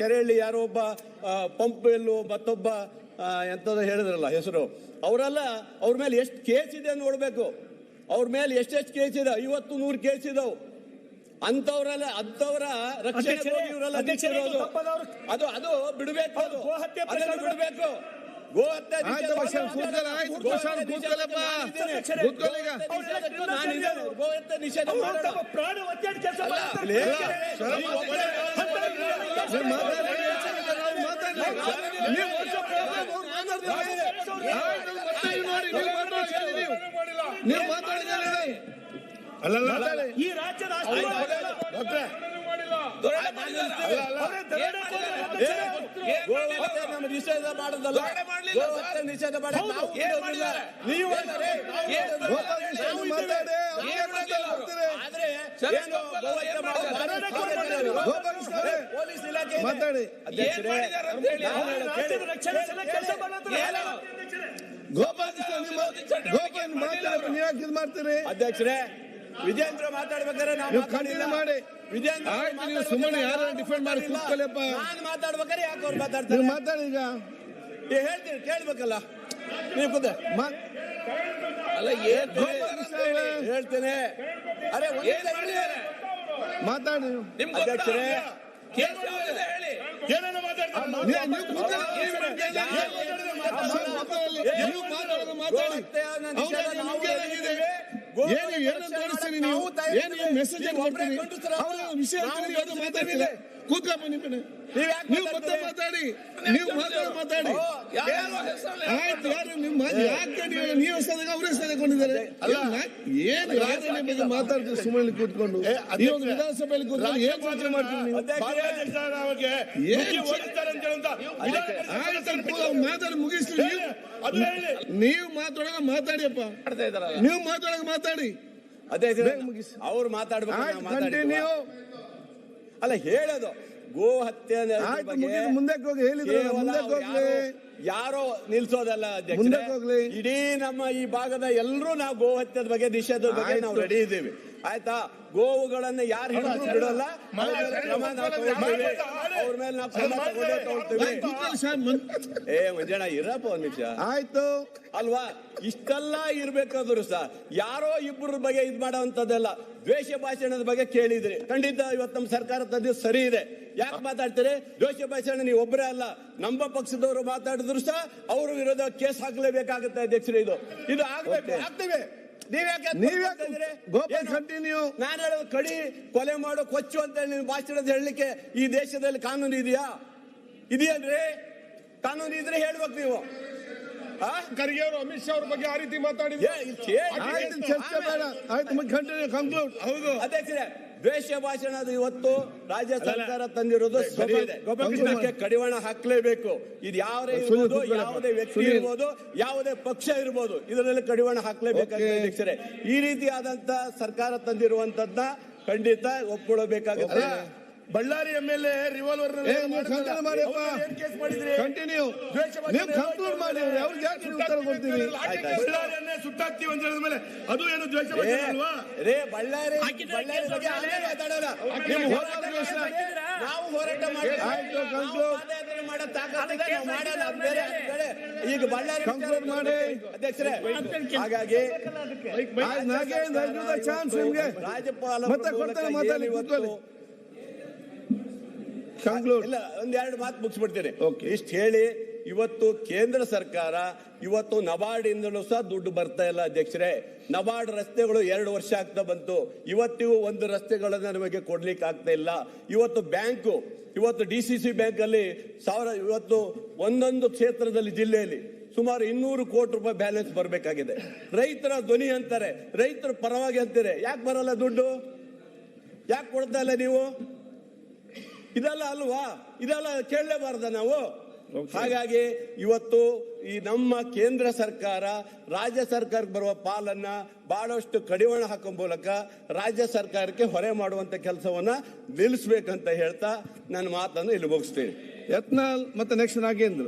ಕೆರೆಯಲ್ಲಿ ಯಾರೋ ಒಬ್ಬ ಪಂಪ್ ಎಲ್ಲೋ ಮತ್ತೊಬ್ಬ ಎಂಥದ್ದು ಹೇಳಿದ್ರಲ್ಲ ಹೆಸರು, ಅವರೆಲ್ಲ ಅವ್ರ ಮೇಲೆ ಎಷ್ಟು ಕೇಸ್ ಇದೆ ನೋಡ್ಬೇಕು. ಅವ್ರ ಮೇಲೆ ಎಷ್ಟೆಷ್ಟು ಕೇಸ್ ಇದೆ, 50-100 ಕೇಸ್ ಇದಾವೆ. ಅಂತವ್ರಲ್ಲ ಅಂತವರ ರಕ್ಷಣೆ ಅದು ಅದು ಬಿಡಬೇಕು. ಅದು ಬಿಡಬೇಕು. ಗೋಹತ್ಯೆ ನಿಷೇಧ ಈ ರಾಜ್ಯದ ನಿಷೇಧ ಮಾಡೋದಲ್ಲ, ನಿಷೇಧ ಮಾಡಿ ನೀವು ಪೊಲೀಸ್ ಇಲಾಖೆ ಮಾತಾಡಿ. ಅಧ್ಯಕ್ಷರೇ, ವಿಜೇಂದ್ರ ಮಾತಾಡ್ಬೇಕಾದ್ರೆ ನಾವು ಮಾಡಿ. ವಿಜೇಂದ್ರ ಸುಮ್ಮನೆ ಯಾರು ಡಿಫೆಂಡ್ ಮಾಡಿ ಕೂತ್ಕೊಳ್ಳಪ್ಪ. ನಾನು ಮಾತಾಡ್ಬೇಕಾದ್ರೆ ಯಾಕೆ ಅವ್ರು ಮಾತಾಡ್ತಾರೆ? ಮಾತಾಡಿ. ಈಗ ಹೇಳ್ತೀನಿ, ಕೇಳ್ಬೇಕಲ್ಲ ನೀವು ಖುದ ಅಲ್ಲ. ಹೇಳ್ತೇನೆ. ಅರೆ ಮಾತಾಡಿ ಅಧ್ಯಕ್ಷರೇ. ಮೆಸೇಜ್ ಕೊಡ್ತೀರಿ, ವಿಷಯ ಮಾತಾಡಿಲ್ಲ. ಕೂತ್ಕಪ್ಪ ನೀವು ಮತ್ತೆ ಮಾತಾಡಿ. ನೀವು ಮಾತಾಡಿ. ಆಯ್ತು, ಯಾರು ನಿಮ್ಮ ಯಾಕೆ ನೀವು ಅವ್ರೇ ಸದಕೊಂಡಿದ್ದಾರೆ? ಏನು ಯಾರನ್ನೇ ಬಗ್ಗೆ ಮಾತಾಡ್ತೀವಿ ಸುಮ್ಮನೆ ಕೂತ್ಕೊಂಡು? ಈ ಒಂದು ವಿಧಾನಸಭೆಯಲ್ಲಿ ಕೂತ್ಕೊಂಡು ಏನ್ ಯೋಚನೆ ಮಾಡ್ತೀವಿ ನೀವು? ಮಾತಾಡಿ ಮುಗಿಸ್ತೀವಿ. ನೀವು ಮಾತಾಡೋಣ ಮಾತಾಡಿಯಪ್ಪ. ನೀವು ಮಾತಾಡೋಣ ಮಾತಾಡಿ. ಅದೇ ಮುಗಿಸಿ. ಅವ್ರು ಮಾತಾಡ್ಬೇಕು. ಅಲ್ಲ ಹೇಳೋದು ಗೋ ಹತ್ಯೆ ಮುಂದಕ್ಕೆ ಹೋಗಿ ಹೇಳಿದ್ರೆ ಯಾರೋ ನಿಲ್ಸೋದಲ್ಲ ಅಧ್ಯಕ್ಷರೇ. ಇಡೀ ನಮ್ಮ ಈ ಭಾಗದ ಎಲ್ಲರೂ ನಾವು ಗೋ ಹತ್ಯದ ಬಗ್ಗೆ ನಿಷೇಧದ ಬಗ್ಗೆ ನಾವು ರೆಡಿ ಇದ್ದೀವಿ. ಆಯ್ತಾ? ಗೋವುಗಳನ್ನ ಯಾರು ಹಿಡಿದ್ರು ಬಿಡಲ್ಲ. ಅವ್ರ ಮೇಲೆ ನಾವು ಮಂಜಣ್ಣ ಇರಪ್ಪ ಒಂದ್ ನಿಮಿಷ. ಆಯ್ತು ಅಲ್ವಾ? ಇಷ್ಟೆಲ್ಲ ಇರ್ಬೇಕಾದ್ರು ಸಹ ಯಾರೋ ಇಬ್ಬರ ಬಗ್ಗೆ ಇದ್ ಮಾಡೋವಂಥದ್ದೆಲ್ಲ ದ್ವೇಷ ಭಾಷಣದ ಬಗ್ಗೆ ಕೇಳಿದ್ರಿ. ಖಂಡಿತ ಇವತ್ತು ನಮ್ಮ ಸರ್ಕಾರ ತಂದಿದ್ದು ಸರಿ ಇದೆ. ಯಾಕೆ ಮಾತಾಡ್ತೀರಿ? ದ್ವೇಷ ಭಾಷಣ ನೀವು ಒಬ್ಬರೇ ಅಲ್ಲ, ನಮ್ಮ ಪಕ್ಷದವರು ಮಾತಾಡಿದ್ರು ಸಹ ಅವ್ರ ವಿರೋಧ ಕೇಸ್ ಹಾಕ್ಲೇಬೇಕಾಗುತ್ತೆ ಅಧ್ಯಕ್ಷರೇ. ಇದು ಆಗ್ಬೇಕು, ಆಗ್ತೇವೆ. ನಾನು ಹೇಳೋದು ಕಡಿ ಕೊಲೆ ಮಾಡೋ ಕೊಚ್ಚು ಅಂತ ಹೇಳಿ ನೀವು ಭಾಷಣದ ಹೇಳಲಿಕ್ಕೆ ಈ ದೇಶದಲ್ಲಿ ಕಾನೂನು ಇದೆಯೇನ್ರಿ? ಕಾನೂನು ಇದ್ರೆ ಹೇಳ್ಬೇಕು ನೀವು. ಖರ್ಗೆ ಅವರು ಅಮಿತ್ ಶಾ ಅವ್ರ ಬಗ್ಗೆ ಆ ರೀತಿ ಮಾತಾಡಿದ್ರೆ ಚರ್ಚೆ ಬೇಡ. ಆಯ್ತು, ಹೌದು ಅಧ್ಯಕ್ಷರೇ. ದ್ವೇಷ ಭಾಷಣ ಇವತ್ತು ರಾಜ್ಯ ಸರ್ಕಾರ ತಂದಿರೋದು ಸರಿ ಇದೆ. ಇದಕ್ಕೆ ಕಡಿವಾಣ ಹಾಕ್ಲೇಬೇಕು. ಇದು ಯಾರೇ ಇರ್ಬೋದು, ಯಾವುದೇ ವ್ಯಕ್ತಿ ಇರ್ಬೋದು, ಯಾವುದೇ ಪಕ್ಷ ಇರ್ಬೋದು, ಇದರಲ್ಲಿ ಕಡಿವಾಣ ಹಾಕ್ಲೇಬೇಕಾಗುತ್ತೆ ಅಧ್ಯಕ್ಷರೇ. ಈ ರೀತಿಯಾದಂತ ಸರ್ಕಾರ ತಂದಿರುವಂತದ್ನ ಖಂಡಿತ ಒಪ್ಪಿಕೊಳ್ಳಬೇಕಾಗುತ್ತೆ. ಬಳ್ಳಾರಿ MLA ರಿವಾಲ್ವರ್ ಬಳ್ಳಾರಿಯನ್ನೇ ಸುಟ್ಟಾಕ್ತೀವಿ ಅಂತ ಹೇಳಿದ ಮೇಲೆ ಅದು ಏನು ದ್ವೇಷ ಅಲ್ವಾ? ಬಳ್ಳಾರಿ ಮಾತಾಡೋಣ. ನಾವು ಹೋರಾಟ ಮಾಡೋ ತಾಕತ್ತಿದೆ, ಮಾಡೋಣ. ಬೇರೆ ಈಗ ಬಳ್ಳಾರಿ ಮಾಡಿ ಅಧ್ಯಕ್ಷರೇ. ಹಾಗಾಗಿ ರಾಜ್ಯಪಾಲ ಇಲ್ಲ, ಒಂದೆರಡು ಮಾತು ಮುಗಿಸ್ಬಿಡ್ತೇನೆ. ಇಷ್ಟು ಹೇಳಿ, ಇವತ್ತು ಕೇಂದ್ರ ಸರ್ಕಾರ ಇವತ್ತು ನಬಾರ್ಡ್ ಇಂದಲೂ ಸಹ ದುಡ್ಡು ಬರ್ತಾ ಇಲ್ಲ ಅಧ್ಯಕ್ಷರೇ. ನಬಾರ್ಡ್ ರಸ್ತೆಗಳು 2 ವರ್ಷ ಆಗ್ತಾ ಬಂತು. ಇವತ್ತಿಗೂ ಒಂದು ರಸ್ತೆಗಳನ್ನ ನಮಗೆ ಕೊಡ್ಲಿಕ್ಕೆ ಆಗ್ತಾ ಇಲ್ಲ. ಇವತ್ತು ಬ್ಯಾಂಕು, ಇವತ್ತು DCC ಬ್ಯಾಂಕ್ ಅಲ್ಲಿ ಇವತ್ತು ಒಂದೊಂದು ಕ್ಷೇತ್ರದಲ್ಲಿ ಜಿಲ್ಲೆಯಲ್ಲಿ ಸುಮಾರು 200 ಕೋಟಿ ರೂಪಾಯಿ ಬ್ಯಾಲೆನ್ಸ್ ಬರಬೇಕಾಗಿದೆ. ರೈತರ ಧ್ವನಿ ಅಂತಾರೆ, ರೈತರ ಪರವಾಗಿ ಅಂತಾರೆ. ಯಾಕೆ ಬರಲ್ಲ ದುಡ್ಡು? ಯಾಕೆ ಕೊಡ್ತಾ ಇಲ್ಲ ನೀವು? ಇದೆಲ್ಲ ಅಲ್ವಾ? ಇದೆಲ್ಲ ಕೇಳಲೇಬಾರ್ದ ನಾವು? ಹಾಗಾಗಿ ಇವತ್ತು ಈ ನಮ್ಮ ಕೇಂದ್ರ ಸರ್ಕಾರ ರಾಜ್ಯ ಸರ್ಕಾರಕ್ಕೆ ಬರುವ ಪಾಲನ್ನ ಬಹಳಷ್ಟು ಕಡಿವಾಣ ಹಾಕೋ ಮೂಲಕ ರಾಜ್ಯ ಸರ್ಕಾರಕ್ಕೆ ಹೊರೆ ಮಾಡುವಂತ ಕೆಲಸವನ್ನ ನಿಲ್ಲಿಸಬೇಕಂತ ಹೇಳ್ತಾ ನನ್ನ ಮಾತನ್ನು ಇಲ್ಲಿ ಮುಗಿಸ್ತೇನೆ. ಯತ್ನಾಳ್ ಮತ್ತೆ ನೆಕ್ಸ್ಟ್ ನಾಗೇಂದ್ರ.